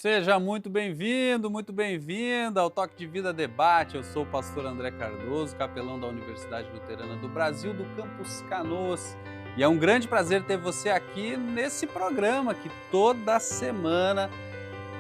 Seja muito bem-vinda ao Toque de Vida Debate. Eu sou o pastor André Cardoso, capelão da Universidade Luterana do Brasil, do Campus Canoas. E é um grande prazer ter você aqui nesse programa que toda semana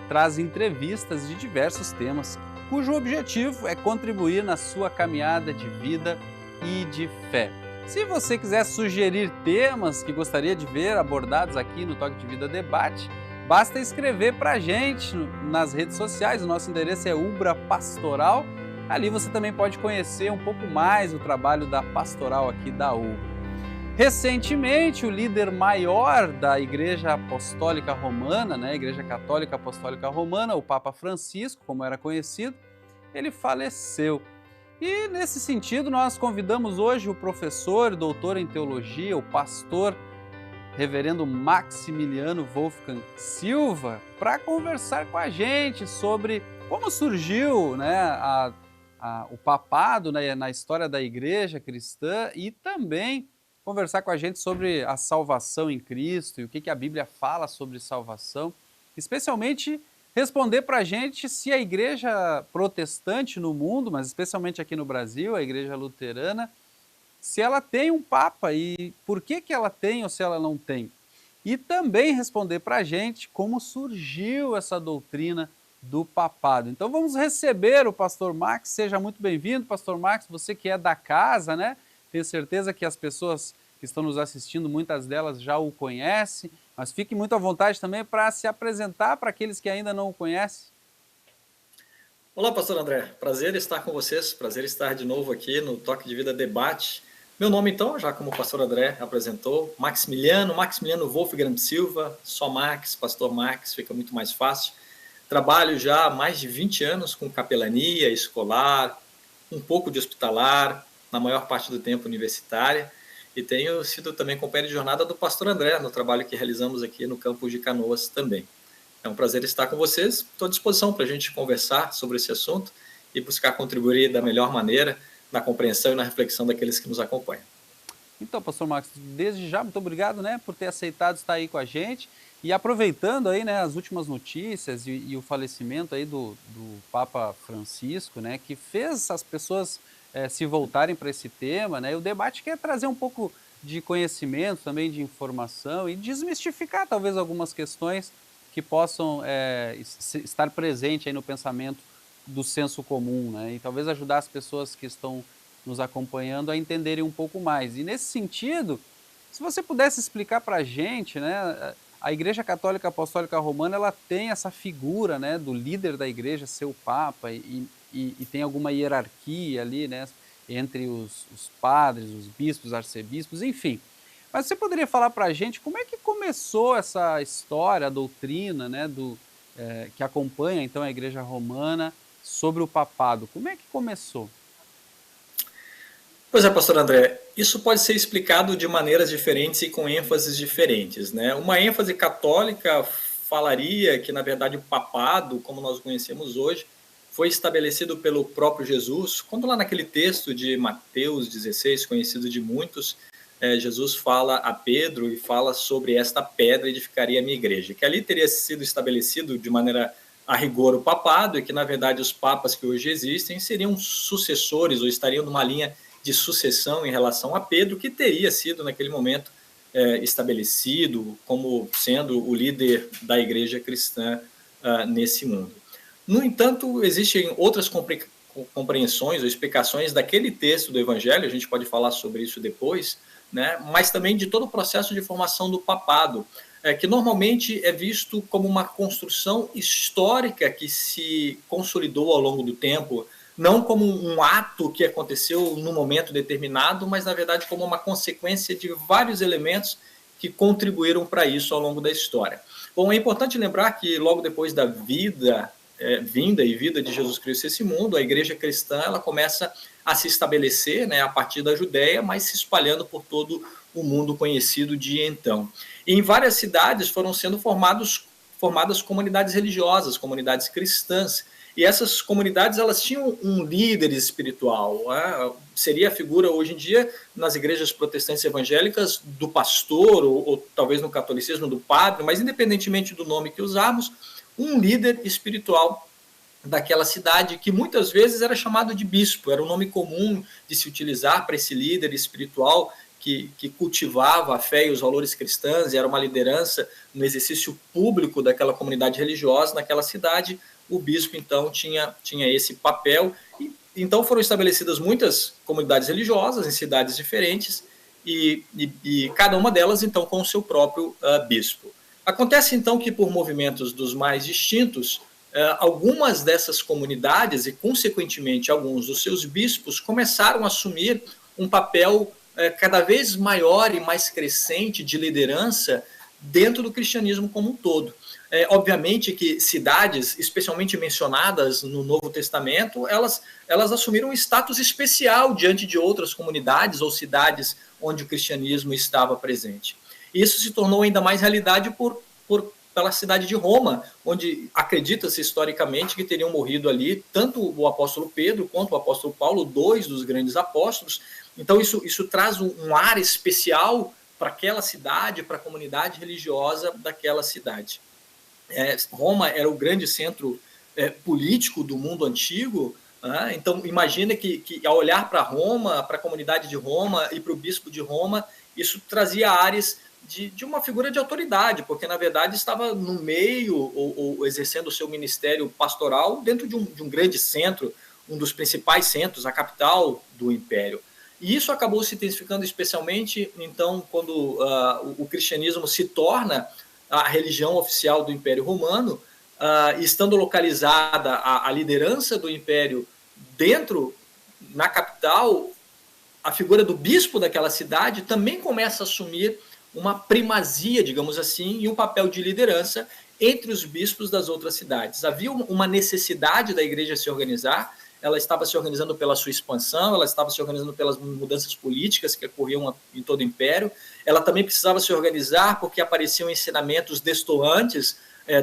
traz entrevistas de diversos temas, cujo objetivo é contribuir na sua caminhada de vida e de fé. Se você quiser sugerir temas que gostaria de ver abordados aqui no Toque de Vida Debate, basta escrever para a gente nas redes sociais. O nosso endereço é Ubra Pastoral. Ali você também pode conhecer um pouco mais o trabalho da pastoral aqui da Ubra. Recentemente, o líder maior da Igreja Apostólica Romana, né, Igreja Católica Apostólica Romana, o Papa Francisco, como era conhecido, ele faleceu. E nesse sentido, nós convidamos hoje o professor e doutor em teologia, o pastor Reverendo Maximiliano Wolfgang Silva, para conversar com a gente sobre como surgiu, né, o papado, né, na história da igreja cristã, e também conversar com a gente sobre a salvação em Cristo e o que a Bíblia fala sobre salvação, especialmente responder para a gente se a igreja protestante no mundo, mas especialmente aqui no Brasil, a igreja luterana, se ela tem um papa e por que ela tem ou se ela não tem. E também responder para a gente como surgiu essa doutrina do papado. Então vamos receber o pastor Max. Seja muito bem-vindo, pastor Max, você que é da casa, né? Tenho certeza que as pessoas que estão nos assistindo, muitas delas já o conhecem, mas fique muito à vontade também para se apresentar para aqueles que ainda não o conhecem. Olá, pastor André. Prazer estar com vocês, prazer estar de novo aqui no Toque de Vida Debate. Meu nome, então, já como o pastor André apresentou, Maximiliano Wolfgang Silva, só Max, pastor Max, fica muito mais fácil. Trabalho já há mais de 20 anos com capelania escolar, um pouco de hospitalar, na maior parte do tempo universitária, e tenho sido também companheiro de jornada do pastor André, no trabalho que realizamos aqui no campus de Canoas também. É um prazer estar com vocês, estou à disposição para a gente conversar sobre esse assunto e buscar contribuir da melhor maneira na compreensão e na reflexão daqueles que nos acompanham. Então, pastor Max, desde já, muito obrigado, né, por ter aceitado estar aí com a gente e aproveitando aí, né, as últimas notícias e o falecimento aí do Papa Francisco, né, que fez as pessoas se voltarem para esse tema, né, e o debate quer trazer um pouco de conhecimento, também de informação e desmistificar talvez algumas questões que possam estar presentes aí no pensamento do senso comum, né? E talvez ajudar as pessoas que estão nos acompanhando a entenderem um pouco mais. E nesse sentido, se você pudesse explicar para a gente, né, a Igreja Católica Apostólica Romana, ela tem essa figura, né, do líder da igreja ser o Papa e tem alguma hierarquia ali, né, entre os padres, os bispos, arcebispos, enfim. Mas você poderia falar para a gente como é que começou essa história, a doutrina, né, que acompanha então a Igreja Romana sobre o papado? Como é que começou? Pois é, pastor André, isso pode ser explicado de maneiras diferentes e com ênfases diferentes, né? Uma ênfase católica falaria que, na verdade, o papado, como nós o conhecemos hoje, foi estabelecido pelo próprio Jesus, quando lá naquele texto de Mateus 16, conhecido de muitos, Jesus fala a Pedro e fala sobre esta pedra edificaria a minha igreja, que ali teria sido estabelecido de maneira a rigor o papado, e que, na verdade, os papas que hoje existem seriam sucessores ou estariam numa linha de sucessão em relação a Pedro, que teria sido, naquele momento, estabelecido como sendo o líder da igreja cristã nesse mundo. No entanto, existem outras compreensões ou explicações daquele texto do Evangelho, a gente pode falar sobre isso depois, né, mas também de todo o processo de formação do papado, que normalmente é visto como uma construção histórica que se consolidou ao longo do tempo, não como um ato que aconteceu num momento determinado, mas, na verdade, como uma consequência de vários elementos que contribuíram para isso ao longo da história. Bom, é importante lembrar que logo depois da vinda e vida de Jesus Cristo a esse mundo, a igreja cristã ela começa a se estabelecer, né, a partir da Judéia, mas se espalhando por todo o mundo conhecido de então. E em várias cidades foram sendo formadas comunidades religiosas, comunidades cristãs, e essas comunidades elas tinham um líder espiritual, seria a figura hoje em dia nas igrejas protestantes evangélicas do pastor, ou talvez no catolicismo do padre, mas independentemente do nome que usarmos, um líder espiritual daquela cidade, que muitas vezes era chamado de bispo, era o nome comum de se utilizar para esse líder espiritual que cultivava a fé e os valores cristãos, e era uma liderança no exercício público daquela comunidade religiosa naquela cidade. O bispo, então, tinha esse papel. E, então, foram estabelecidas muitas comunidades religiosas em cidades diferentes, e cada uma delas, então, com o seu próprio bispo. Acontece, então, que por movimentos dos mais distintos, algumas dessas comunidades e, consequentemente, alguns dos seus bispos começaram a assumir um papel cada vez maior e mais crescente de liderança dentro do cristianismo como um todo. Obviamente que cidades, especialmente mencionadas no Novo Testamento, elas assumiram um status especial diante de outras comunidades ou cidades onde o cristianismo estava presente. Isso se tornou ainda mais realidade pela cidade de Roma, onde acredita-se historicamente que teriam morrido ali tanto o apóstolo Pedro quanto o apóstolo Paulo, dois dos grandes apóstolos. Então isso traz um ar especial para aquela cidade, para a comunidade religiosa daquela cidade. Roma era o grande centro político do mundo antigo, então imagina que ao olhar para Roma, para a comunidade de Roma e para o bispo de Roma, isso trazia ares de uma figura de autoridade, porque na verdade estava no meio ou exercendo o seu ministério pastoral dentro de um grande centro, um dos principais centros, a capital do império. E isso acabou se intensificando especialmente, então, quando o cristianismo se torna a religião oficial do Império Romano, estando localizada a liderança do Império na capital, a figura do bispo daquela cidade também começa a assumir uma primazia, digamos assim, e um papel de liderança entre os bispos das outras cidades. Havia uma necessidade da igreja se organizar, ela estava se organizando pela sua expansão, ela estava se organizando pelas mudanças políticas que ocorriam em todo o império, ela também precisava se organizar porque apareciam ensinamentos destoantes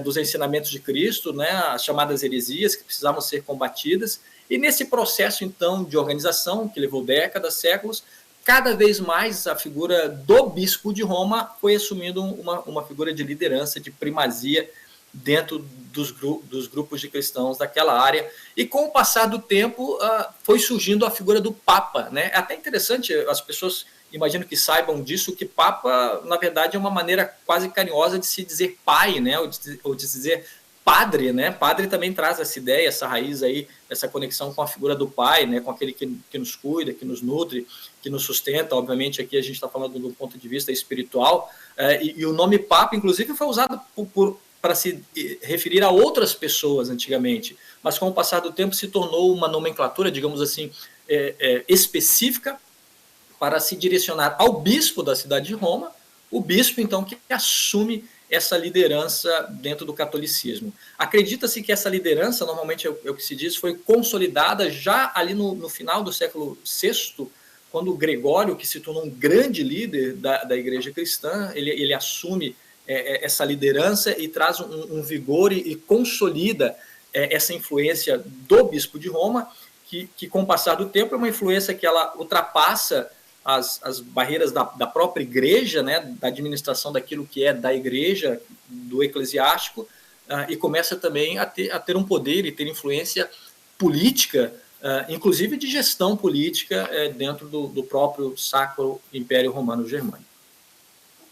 dos ensinamentos de Cristo, né, as chamadas heresias que precisavam ser combatidas, e nesse processo, então, de organização, que levou décadas, séculos, cada vez mais a figura do bispo de Roma foi assumindo uma figura de liderança, de primazia, dentro dos grupos de cristãos daquela área. E com o passar do tempo, foi surgindo a figura do Papa, né? É até interessante, as pessoas imagino que saibam disso, que Papa, na verdade, é uma maneira quase carinhosa de se dizer pai, né? Ou de dizer padre, né? Padre também traz essa ideia, essa raiz aí, essa conexão com a figura do pai, né? Com aquele que nos cuida, que nos nutre, que nos sustenta. Obviamente, aqui a gente está falando do ponto de vista espiritual. E o nome Papa, inclusive, foi usado para se referir a outras pessoas antigamente, mas com o passar do tempo se tornou uma nomenclatura, digamos assim, específica para se direcionar ao bispo da cidade de Roma, o bispo, então, que assume essa liderança dentro do catolicismo. Acredita-se que essa liderança, normalmente é o que se diz, foi consolidada já ali no final do século VI, quando Gregório, que se tornou um grande líder da igreja cristã, ele assume essa liderança e traz um vigor e consolida essa influência do bispo de Roma, que com o passar do tempo é uma influência que ela ultrapassa as barreiras da própria igreja, né, da administração daquilo que é da igreja, do eclesiástico, e começa também a ter um poder e ter influência política, inclusive de gestão política dentro do próprio Sacro Império Romano Germânico.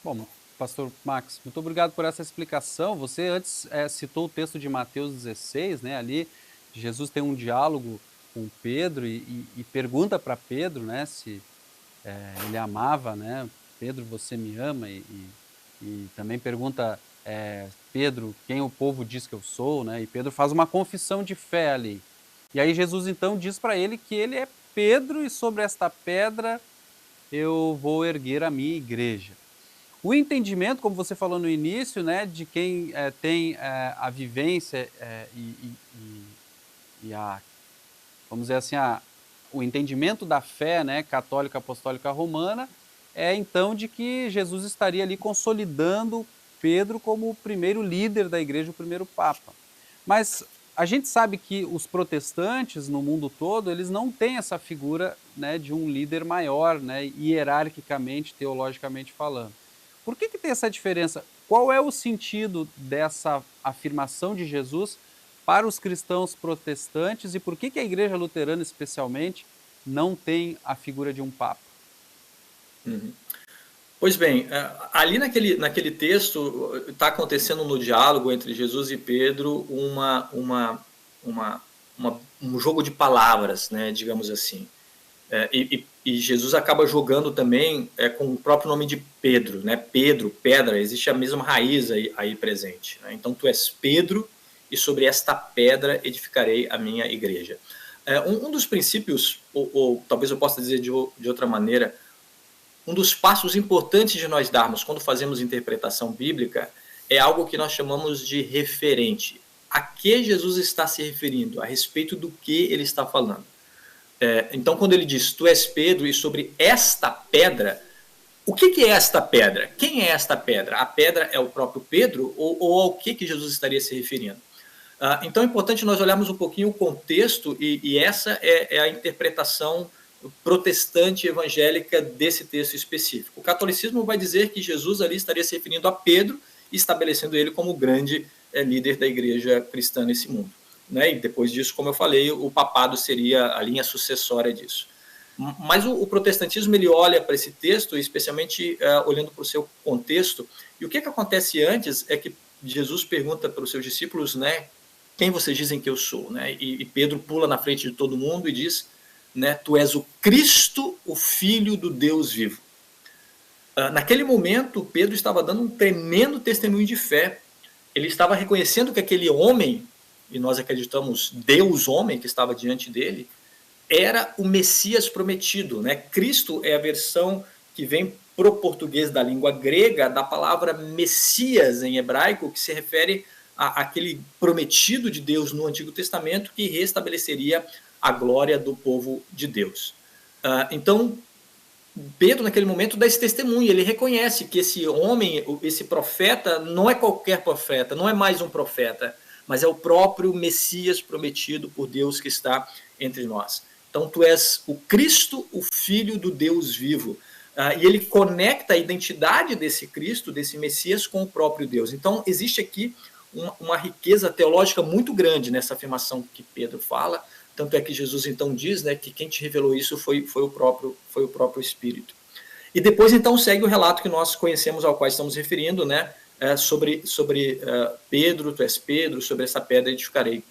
Bom, Pastor Max, muito obrigado por essa explicação. Você antes citou o texto de Mateus 16, né? Ali Jesus tem um diálogo com Pedro e pergunta para Pedro, né, se ele amava, né? Pedro, você me ama? E também pergunta, Pedro, quem o povo diz que eu sou, né? E Pedro faz uma confissão de fé ali. E aí Jesus então diz para ele que ele é Pedro e sobre esta pedra eu vou erguer a minha igreja. O entendimento, como você falou no início, né, de quem tem a vivência e vamos dizer assim, o entendimento da fé, né, católica apostólica romana, é então de que Jesus estaria ali consolidando Pedro como o primeiro líder da igreja, o primeiro papa. Mas a gente sabe que os protestantes no mundo todo, eles não têm essa figura, né, de um líder maior, né, hierarquicamente, teologicamente falando. Por que tem essa diferença? qual é o sentido dessa afirmação de Jesus para os cristãos protestantes e por que a Igreja Luterana, especialmente, não tem a figura de um Papa? Uhum. Pois bem, ali naquele texto está acontecendo no diálogo entre Jesus e Pedro um jogo de palavras, né, digamos assim. E Jesus acaba jogando também com o próprio nome de Pedro, né? Pedro, pedra, existe a mesma raiz aí presente, né? Então tu és Pedro e sobre esta pedra edificarei a minha igreja. Um dos princípios, ou talvez eu possa dizer de outra maneira, um dos passos importantes de nós darmos quando fazemos interpretação bíblica é algo que nós chamamos de referente. A que Jesus está se referindo? A respeito do que ele está falando? Então, quando ele diz, tu és Pedro e sobre esta pedra, o que é esta pedra? Quem é esta pedra? A pedra é o próprio Pedro ou ao que Jesus estaria se referindo? Então, é importante nós olharmos um pouquinho o contexto e essa é a interpretação protestante evangélica desse texto específico. O catolicismo vai dizer que Jesus ali estaria se referindo a Pedro, estabelecendo ele como o grande líder da igreja cristã nesse mundo. Né? E depois disso, como eu falei, o papado seria a linha sucessória disso. Mas o protestantismo ele olha para esse texto, especialmente olhando para o seu contexto, e o que acontece antes é que Jesus pergunta para os seus discípulos, né, quem vocês dizem que eu sou? Né? E Pedro pula na frente de todo mundo e diz, né, tu és o Cristo, o Filho do Deus vivo. Naquele momento, Pedro estava dando um tremendo testemunho de fé. Ele estava reconhecendo que aquele homem, e nós acreditamos Deus homem que estava diante dele, era o Messias prometido. Né? Cristo é a versão que vem para o português da língua grega da palavra Messias em hebraico, que se refere àquele prometido de Deus no Antigo Testamento que restabeleceria a glória do povo de Deus. Então, Pedro, naquele momento, dá esse testemunho. Ele reconhece que esse homem, esse profeta, não é qualquer profeta, não é mais um profeta, mas é o próprio Messias prometido por Deus que está entre nós. Então, tu és o Cristo, o Filho do Deus vivo. E ele conecta a identidade desse Cristo, desse Messias, com o próprio Deus. Então, existe aqui uma riqueza teológica muito grande nessa afirmação que Pedro fala. Tanto é que Jesus, então, diz, né, que quem te revelou isso foi o próprio Espírito. E depois, então, segue o relato que nós conhecemos, ao qual estamos referindo, né, sobre Pedro, tu és Pedro, sobre essa pedra edificarei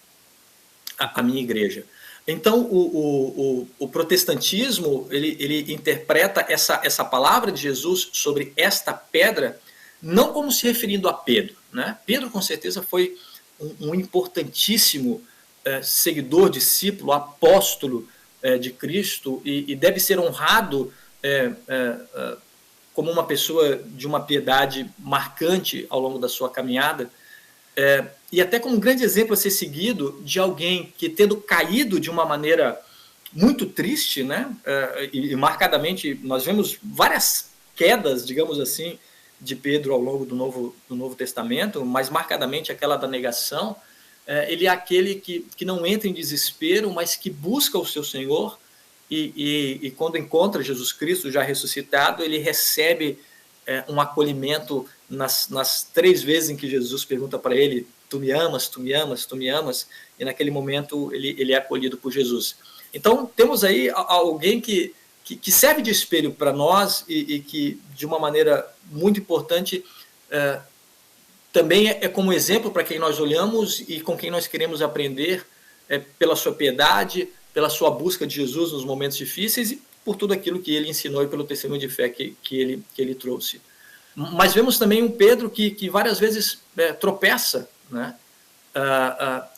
a minha igreja. Então, o protestantismo, ele interpreta essa palavra de Jesus sobre esta pedra, não como se referindo a Pedro. Né? Pedro, com certeza, foi um importantíssimo seguidor, discípulo, apóstolo de Cristo e deve ser honrado como uma pessoa de uma piedade marcante ao longo da sua caminhada, e até como um grande exemplo a ser seguido de alguém que, tendo caído de uma maneira muito triste, né, e marcadamente, nós vemos várias quedas, digamos assim, de Pedro ao longo do Novo Testamento, mas marcadamente aquela da negação. Ele é aquele que não entra em desespero, mas que busca o seu Senhor e quando encontra Jesus Cristo já ressuscitado, ele recebe um acolhimento nas 3 vezes em que Jesus pergunta para ele, tu me amas, tu me amas, tu me amas, e naquele momento ele é acolhido por Jesus. Então temos aí alguém que serve de espelho para nós e que de uma maneira muito importante também é como exemplo para quem nós olhamos e com quem nós queremos aprender pela sua piedade, pela sua busca de Jesus nos momentos difíceis e por tudo aquilo que ele ensinou e pelo testemunho de fé que ele trouxe. Mas vemos também um Pedro que várias vezes tropeça. Né?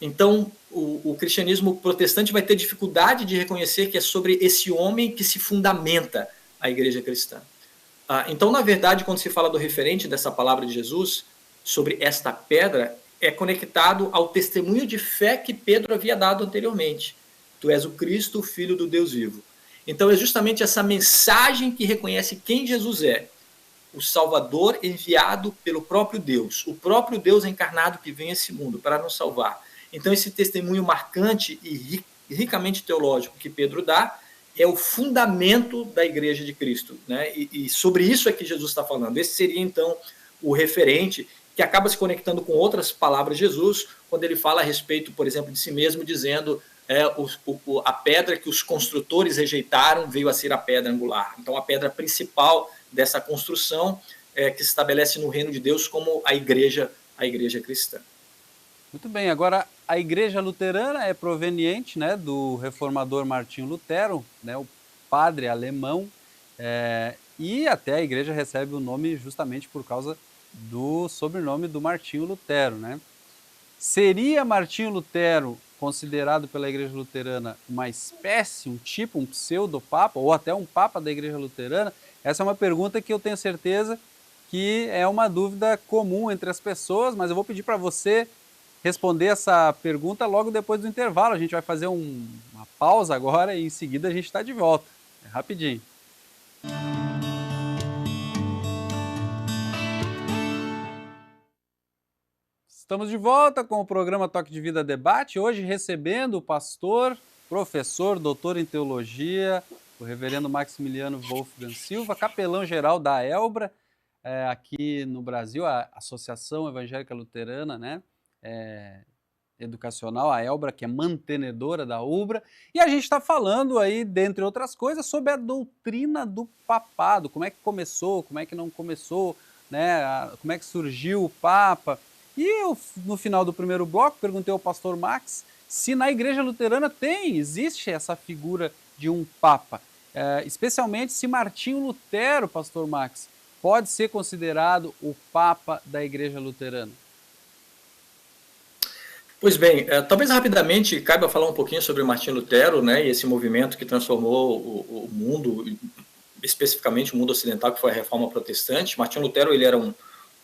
Então, o cristianismo protestante vai ter dificuldade de reconhecer que é sobre esse homem que se fundamenta a igreja cristã. Então, na verdade, quando se fala do referente dessa palavra de Jesus, sobre esta pedra, é conectado ao testemunho de fé que Pedro havia dado anteriormente. Tu és o Cristo, o Filho do Deus vivo. Então é justamente essa mensagem que reconhece quem Jesus é, o Salvador enviado pelo próprio Deus, o próprio Deus encarnado que vem a esse mundo para nos salvar. Então esse testemunho marcante e ricamente teológico que Pedro dá é o fundamento da igreja de Cristo. Né? E sobre isso é que Jesus está falando. Esse seria então o referente, que acaba se conectando com outras palavras de Jesus, quando ele fala a respeito, por exemplo, de si mesmo, dizendo a pedra que os construtores rejeitaram veio a ser a pedra angular. Então, a pedra principal dessa construção que se estabelece no reino de Deus como a igreja cristã. Muito bem, agora a igreja luterana é proveniente, né, do reformador Martinho Lutero, né, o padre alemão, e até a igreja recebe o nome justamente por causa do sobrenome do Martinho Lutero, né? Seria Martinho Lutero considerado pela igreja luterana uma espécie, um tipo, um pseudo-papa, ou até um papa da igreja luterana? Essa é uma pergunta que eu tenho certeza que é uma dúvida comum entre as pessoas, mas eu vou pedir para você responder essa pergunta logo depois do intervalo. A gente vai fazer uma pausa agora e em seguida a gente está de volta. É rapidinho. Estamos de volta com o programa Toque de Vida Debate, hoje recebendo o pastor, professor, doutor em teologia, o reverendo Maximiliano Wolfgang Silva, capelão-geral da ELBRA, aqui no Brasil, a Associação Evangélica Luterana, né, educacional, a ELBRA, que é mantenedora da UBRA, e a gente está falando aí, dentre outras coisas, sobre a doutrina do papado, como é que começou, como é que não começou, né, como é que surgiu o Papa. E eu, no final do primeiro bloco, perguntei ao pastor Max se na igreja luterana existe essa figura de um Papa, especialmente se Martinho Lutero, pastor Max, pode ser considerado o Papa da igreja luterana. Pois bem, talvez rapidamente caiba falar um pouquinho sobre Martinho Lutero, né, e esse movimento que transformou o mundo, especificamente o mundo ocidental, que foi a Reforma Protestante. Martinho Lutero, ele era um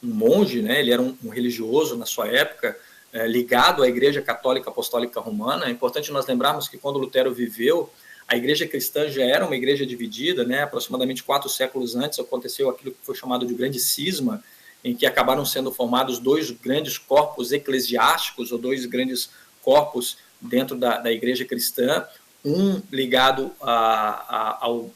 monge, né, ele era um religioso na sua época, ligado à Igreja Católica Apostólica Romana. É importante nós lembrarmos que quando Lutero viveu, a igreja cristã já era uma igreja dividida, né, aproximadamente 4 séculos antes aconteceu aquilo que foi chamado de grande cisma, em que acabaram sendo formados 2 grandes corpos eclesiásticos, ou 2 grandes corpos dentro da igreja cristã, um ligado ao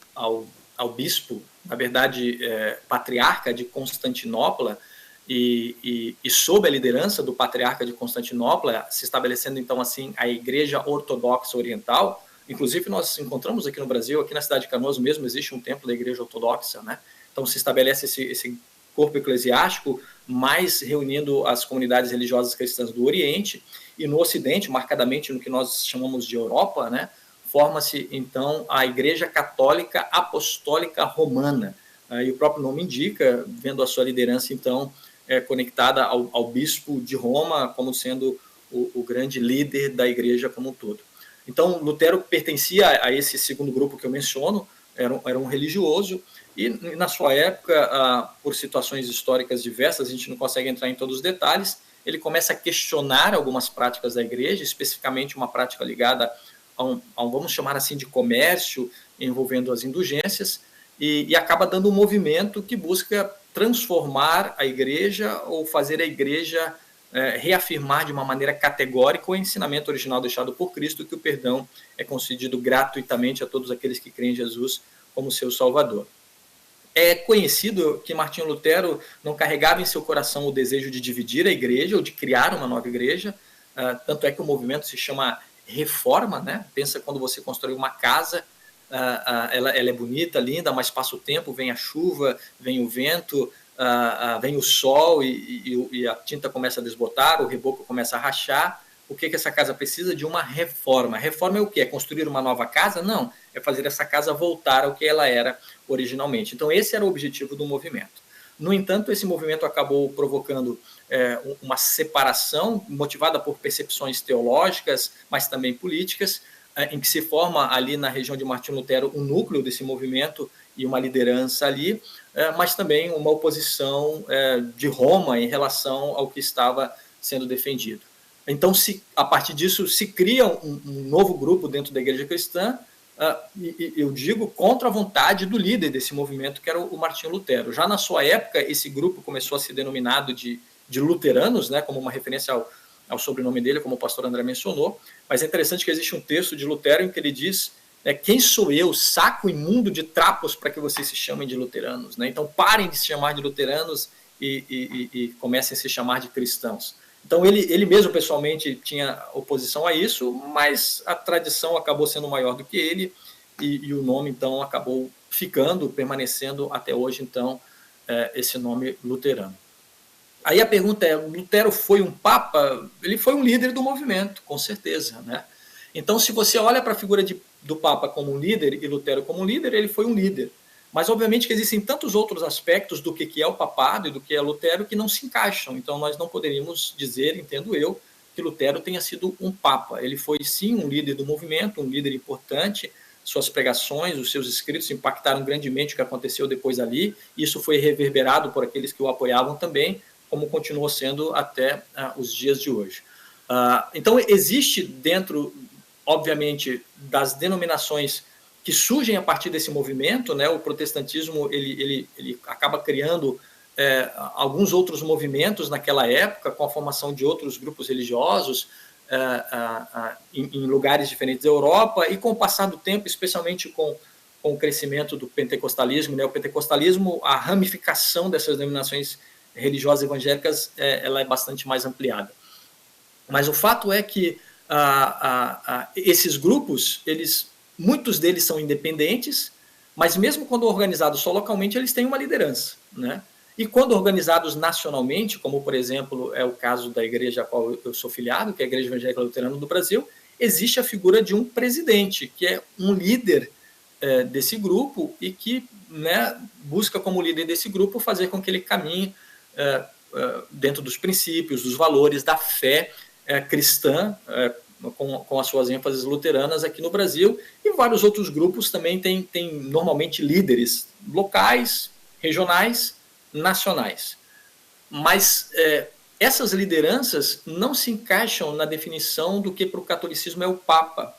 bispo, na verdade, patriarca de Constantinopla, e sob a liderança do patriarca de Constantinopla, se estabelecendo então assim a Igreja Ortodoxa Oriental. Inclusive nós encontramos aqui no Brasil, aqui na cidade de Canoas mesmo, existe um templo da Igreja Ortodoxa, né? Então se estabelece esse corpo eclesiástico, mais reunindo as comunidades religiosas cristãs do Oriente, e no Ocidente, marcadamente no que nós chamamos de Europa, né? Forma-se então a Igreja Católica Apostólica Romana. E o próprio nome indica, vendo a sua liderança então conectada ao bispo de Roma como sendo o grande líder da igreja como um todo. Então Lutero pertencia a esse segundo grupo que eu menciono, era um religioso, e na sua época, por situações históricas diversas, a gente não consegue entrar em todos os detalhes, ele começa a questionar algumas práticas da igreja, especificamente uma prática ligada a um vamos chamar assim, de comércio, envolvendo as indulgências, e acaba dando um movimento que busca transformar a igreja ou fazer a igreja reafirmar de uma maneira categórica o ensinamento original deixado por Cristo, que o perdão é concedido gratuitamente a todos aqueles que creem em Jesus como seu Salvador. É conhecido que Martinho Lutero não carregava em seu coração o desejo de dividir a igreja ou de criar uma nova igreja, tanto é que o movimento se chama reforma, né? Pensa quando você constrói uma casa, ela é bonita, linda, mas passa o tempo, vem a chuva, vem o vento, vem o sol e a tinta começa a desbotar, o reboco começa a rachar. O que essa casa precisa? De uma reforma. Reforma é o quê? É construir uma nova casa? Não, é fazer essa casa voltar ao que ela era originalmente. Então esse era o objetivo do movimento. No entanto, esse movimento acabou provocando uma separação motivada por percepções teológicas, mas também políticas, em que se forma ali na região de Martinho Lutero um núcleo desse movimento e uma liderança ali, mas também uma oposição de Roma em relação ao que estava sendo defendido. Então, a partir disso, se cria um novo grupo dentro da igreja cristã, eu digo, contra a vontade do líder desse movimento, que era o Martinho Lutero. Já na sua época, esse grupo começou a ser denominado de luteranos, né, como uma referência ao sobrenome dele, como o pastor André mencionou, mas é interessante que existe um texto de Lutero em que ele diz: quem sou eu, saco imundo de trapos, para que vocês se chamem de luteranos? Né? Então parem de se chamar de luteranos e comecem a se chamar de cristãos. Então, ele mesmo pessoalmente tinha oposição a isso, mas a tradição acabou sendo maior do que ele, e o nome, então, acabou permanecendo até hoje, então, esse nome luterano. Aí a pergunta é, Lutero foi um papa? Ele foi um líder do movimento, com certeza, né? Então, se você olha para a figura do papa como um líder e Lutero como um líder, ele foi um líder. Mas, obviamente, que existem tantos outros aspectos do que é o papado e do que é Lutero que não se encaixam. Então, nós não poderíamos dizer, entendo eu, que Lutero tenha sido um papa. Ele foi, sim, um líder do movimento, um líder importante. Suas pregações, os seus escritos impactaram grandemente o que aconteceu depois ali. Isso foi reverberado por aqueles que o apoiavam também, como continuou sendo até os dias de hoje. Então, existe dentro, obviamente, das denominações que surgem a partir desse movimento, né? O protestantismo ele acaba criando alguns outros movimentos naquela época, com a formação de outros grupos religiosos em lugares diferentes da Europa, e com o passar do tempo, especialmente com o crescimento do pentecostalismo, né? O pentecostalismo, a ramificação dessas denominações religiosas evangélicas, ela é bastante mais ampliada. Mas o fato é que esses grupos, muitos deles são independentes, mas mesmo quando organizados só localmente, eles têm uma liderança, né? E quando organizados nacionalmente, como por exemplo é o caso da igreja a qual eu sou filiado, que é a Igreja Evangélica Luterana do Brasil, existe a figura de um presidente, que é um líder desse grupo e que, né, busca como líder desse grupo fazer com que ele caminhe dentro dos princípios, dos valores da fé cristã, com as suas ênfases luteranas aqui no Brasil, e vários outros grupos também têm normalmente líderes locais, regionais, nacionais. Mas essas lideranças não se encaixam na definição do que para o catolicismo é o Papa,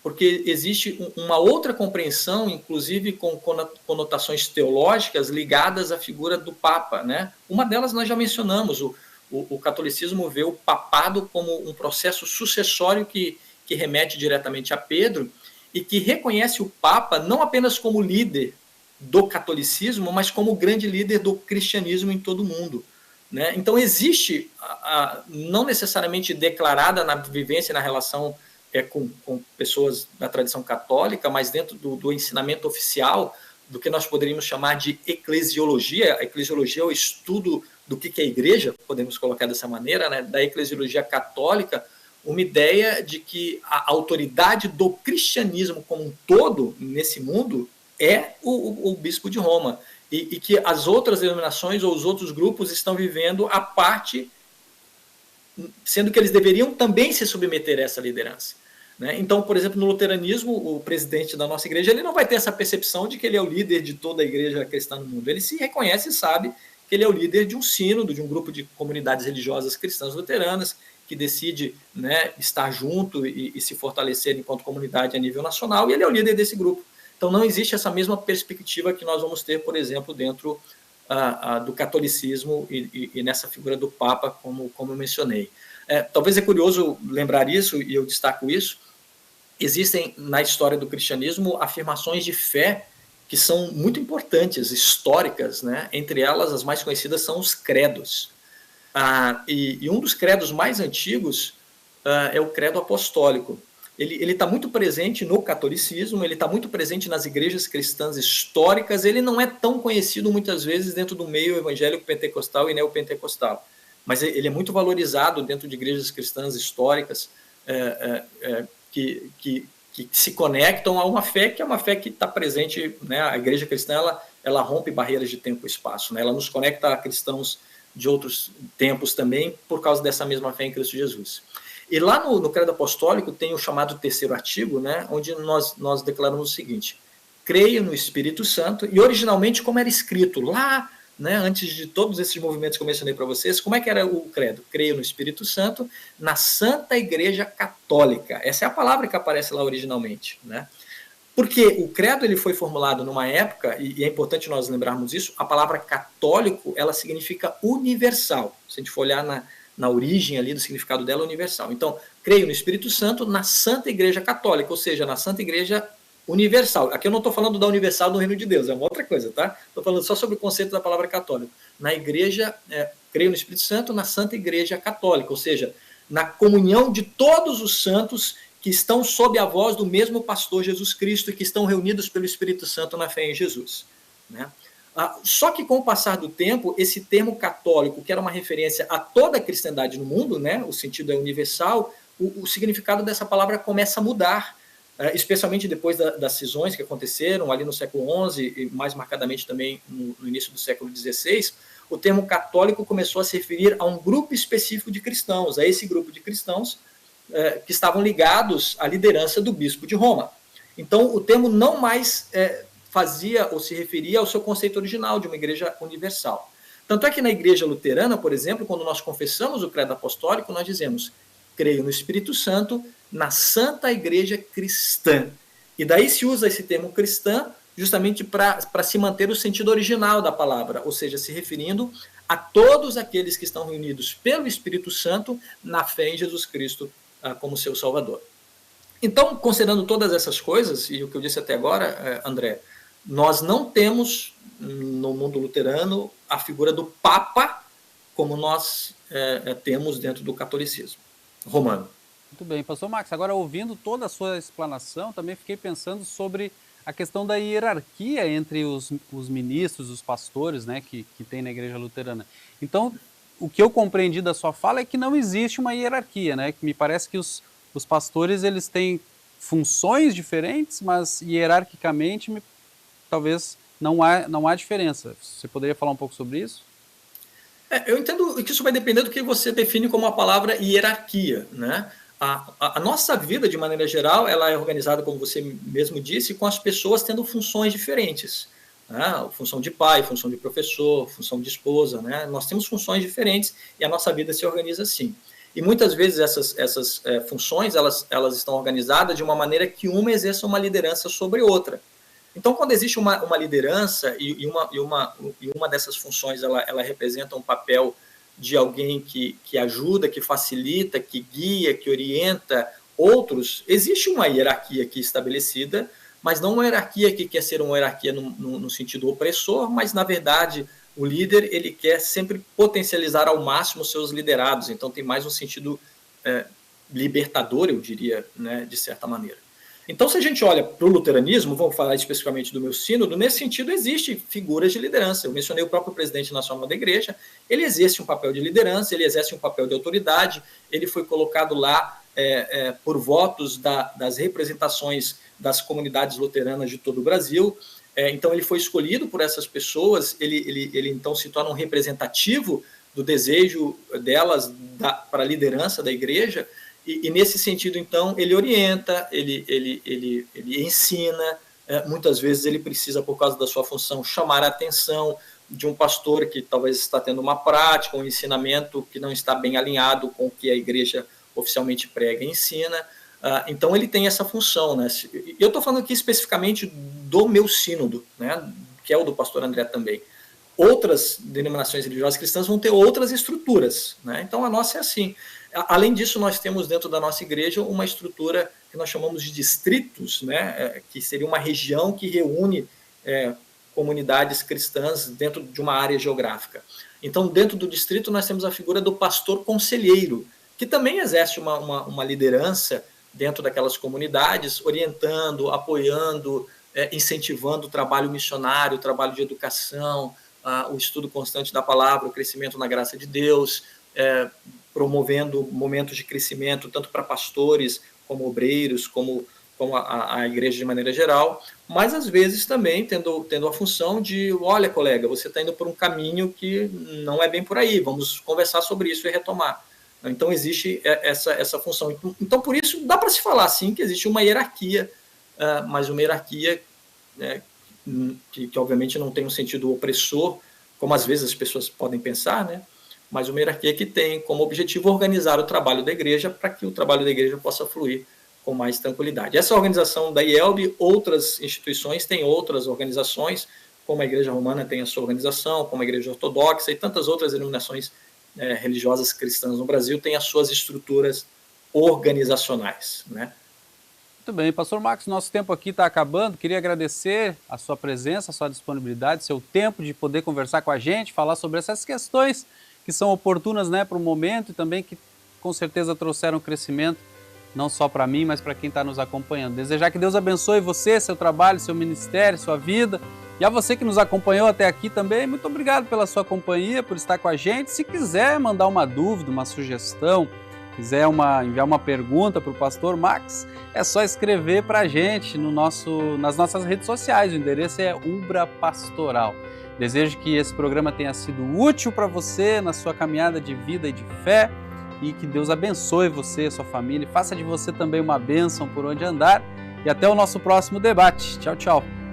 porque existe uma outra compreensão, inclusive com conotações teológicas ligadas à figura do Papa, né? Uma delas nós já mencionamos, o catolicismo vê o papado como um processo sucessório que remete diretamente a Pedro e que reconhece o Papa não apenas como líder do catolicismo, mas como grande líder do cristianismo em todo o mundo, né? Então existe, não necessariamente declarada na vivência e na relação com pessoas da tradição católica, mas dentro do ensinamento oficial, do que nós poderíamos chamar de eclesiologia. A eclesiologia é o estudo do que é a igreja, podemos colocar dessa maneira, né? Da eclesiologia católica, uma ideia de que a autoridade do cristianismo como um todo nesse mundo é o bispo de Roma, e que as outras denominações ou os outros grupos estão vivendo a parte, sendo que eles deveriam também se submeter a essa liderança, né? Então, por exemplo, no luteranismo, o presidente da nossa igreja ele não vai ter essa percepção de que ele é o líder de toda a igreja cristã no mundo. Ele se reconhece e sabe que ele é o líder de um sínodo, de um grupo de comunidades religiosas cristãs luteranas, que decide, né, estar junto e se fortalecer enquanto comunidade a nível nacional, e ele é o líder desse grupo. Então, não existe essa mesma perspectiva que nós vamos ter, por exemplo, dentro do catolicismo e nessa figura do Papa, como eu mencionei. Talvez é curioso lembrar isso, e eu destaco isso. Existem na história do cristianismo afirmações de fé que são muito importantes, históricas, né? Entre elas, as mais conhecidas são os credos. E um dos credos mais antigos é o credo apostólico. Ele está muito presente no catolicismo, ele está muito presente nas igrejas cristãs históricas, ele não é tão conhecido muitas vezes dentro do meio evangélico pentecostal e neopentecostal, mas ele é muito valorizado dentro de igrejas cristãs históricas que se conectam a uma fé que é uma fé que está presente, né? A igreja cristã ela rompe barreiras de tempo e espaço, né? Ela nos conecta a cristãos de outros tempos também por causa dessa mesma fé em Cristo Jesus. E lá no Credo Apostólico tem o chamado terceiro artigo, né, onde nós declaramos o seguinte: creio no Espírito Santo, e originalmente como era escrito lá, né, antes de todos esses movimentos que eu mencionei para vocês, como é que era o credo? Creio no Espírito Santo, na Santa Igreja Católica. Essa é a palavra que aparece lá originalmente, né? Porque o credo ele foi formulado numa época, e é importante nós lembrarmos isso, a palavra católico ela significa universal. Se a gente for olhar na origem ali do significado dela, universal. Então, creio no Espírito Santo, na Santa Igreja Católica, ou seja, na Santa Igreja universal. Aqui eu não estou falando da universal no reino de Deus, é uma outra coisa, tá? Estou falando só sobre o conceito da palavra católico. Na igreja, creio no Espírito Santo, na Santa Igreja Católica, ou seja, na comunhão de todos os santos que estão sob a voz do mesmo pastor Jesus Cristo e que estão reunidos pelo Espírito Santo na fé em Jesus, né? Só que com o passar do tempo, esse termo católico, que era uma referência a toda a cristandade no mundo, né, o sentido é universal, o significado dessa palavra começa a mudar, especialmente depois das cisões que aconteceram ali no século XI e mais marcadamente também no início do século XVI. O termo católico começou a se referir a um grupo específico de cristãos, a esse grupo de cristãos que estavam ligados à liderança do bispo de Roma. Então, o termo não mais fazia ou se referia ao seu conceito original de uma igreja universal. Tanto é que na igreja luterana, por exemplo, quando nós confessamos o credo apostólico, nós dizemos: creio no Espírito Santo, na Santa Igreja Cristã. E daí se usa esse termo cristã justamente para se manter o sentido original da palavra, ou seja, se referindo a todos aqueles que estão reunidos pelo Espírito Santo na fé em Jesus Cristo como seu Salvador. Então, considerando todas essas coisas, e o que eu disse até agora, André, nós não temos no mundo luterano a figura do Papa como nós temos dentro do catolicismo romano. Muito bem, pastor Max, agora ouvindo toda a sua explanação, também fiquei pensando sobre a questão da hierarquia entre os ministros, os pastores, né, que tem na igreja luterana. Então, o que eu compreendi da sua fala é que não existe uma hierarquia, né? Que me parece que os pastores eles têm funções diferentes, mas hierarquicamente talvez não há diferença. Você poderia falar um pouco sobre isso? Eu entendo que isso vai depender do que você define como a palavra hierarquia, né? A nossa vida, de maneira geral, ela é organizada, como você mesmo disse, com as pessoas tendo funções diferentes, né? Função de pai, função de professor, função de esposa, né? Nós temos funções diferentes e a nossa vida se organiza assim. E muitas vezes essas funções elas estão organizadas de uma maneira que uma exerça uma liderança sobre outra. Então, quando existe uma liderança e uma dessas funções ela representa um papel de alguém que ajuda, que facilita, que guia, que orienta outros, existe uma hierarquia aqui estabelecida, mas não uma hierarquia que quer ser uma hierarquia no sentido opressor, mas, na verdade, o líder ele quer sempre potencializar ao máximo os seus liderados, então tem mais um sentido libertador, eu diria, né, de certa maneira. Então, se a gente olha para o luteranismo, vamos falar especificamente do meu sínodo, nesse sentido existem figuras de liderança. Eu mencionei o próprio presidente nacional da igreja, ele exerce um papel de liderança, ele exerce um papel de autoridade, ele foi colocado lá por votos das representações das comunidades luteranas de todo o Brasil. Então, ele foi escolhido por essas pessoas, ele então se torna um representativo do desejo delas para a liderança da igreja. E nesse sentido, então, ele orienta, ele ensina, muitas vezes ele precisa, por causa da sua função, chamar a atenção de um pastor que talvez está tendo uma prática, um ensinamento que não está bem alinhado com o que a igreja oficialmente prega e ensina. Então, ele tem essa função, né? Eu estou falando aqui especificamente do meu sínodo, né? Que é o do pastor André também. Outras denominações religiosas cristãs vão ter outras estruturas, né? Então, a nossa é assim. Além disso, nós temos dentro da nossa igreja uma estrutura que nós chamamos de distritos, né? Que seria uma região que reúne comunidades cristãs dentro de uma área geográfica. Então, dentro do distrito, nós temos a figura do pastor conselheiro, que também exerce uma liderança dentro daquelas comunidades, orientando, apoiando, incentivando o trabalho missionário, o trabalho de educação, o estudo constante da palavra, o crescimento na graça de Deus, promovendo momentos de crescimento tanto para pastores, como obreiros, como a igreja de maneira geral, mas às vezes também tendo a função de, olha, colega, você está indo por um caminho que não é bem por aí, vamos conversar sobre isso e retomar. Então existe essa função. Então por isso dá para se falar sim que existe uma hierarquia, mas uma hierarquia que obviamente não tem um sentido opressor, como às vezes as pessoas podem pensar, né? Mas uma hierarquia que tem como objetivo organizar o trabalho da igreja para que o trabalho da igreja possa fluir com mais tranquilidade. Essa organização da IELB, outras instituições têm outras organizações, como a Igreja Romana tem a sua organização, como a Igreja Ortodoxa e tantas outras denominações religiosas cristãs no Brasil têm as suas estruturas organizacionais, né? Muito bem, Pastor Marcos, nosso tempo aqui está acabando. Queria agradecer a sua presença, a sua disponibilidade, seu tempo de poder conversar com a gente, falar sobre essas questões que são oportunas, né, para o momento e também que com certeza trouxeram crescimento, não só para mim, mas para quem está nos acompanhando. Desejar que Deus abençoe você, seu trabalho, seu ministério, sua vida. E a você que nos acompanhou até aqui também, muito obrigado pela sua companhia, por estar com a gente. Se quiser mandar uma dúvida, uma sugestão, quiser enviar uma pergunta para o Pastor Max, é só escrever para a gente nas nossas redes sociais. O endereço é Ubra Pastoral. Desejo que esse programa tenha sido útil para você na sua caminhada de vida e de fé e que Deus abençoe você, sua família, e faça de você também uma bênção por onde andar. E até o nosso próximo debate. Tchau, tchau.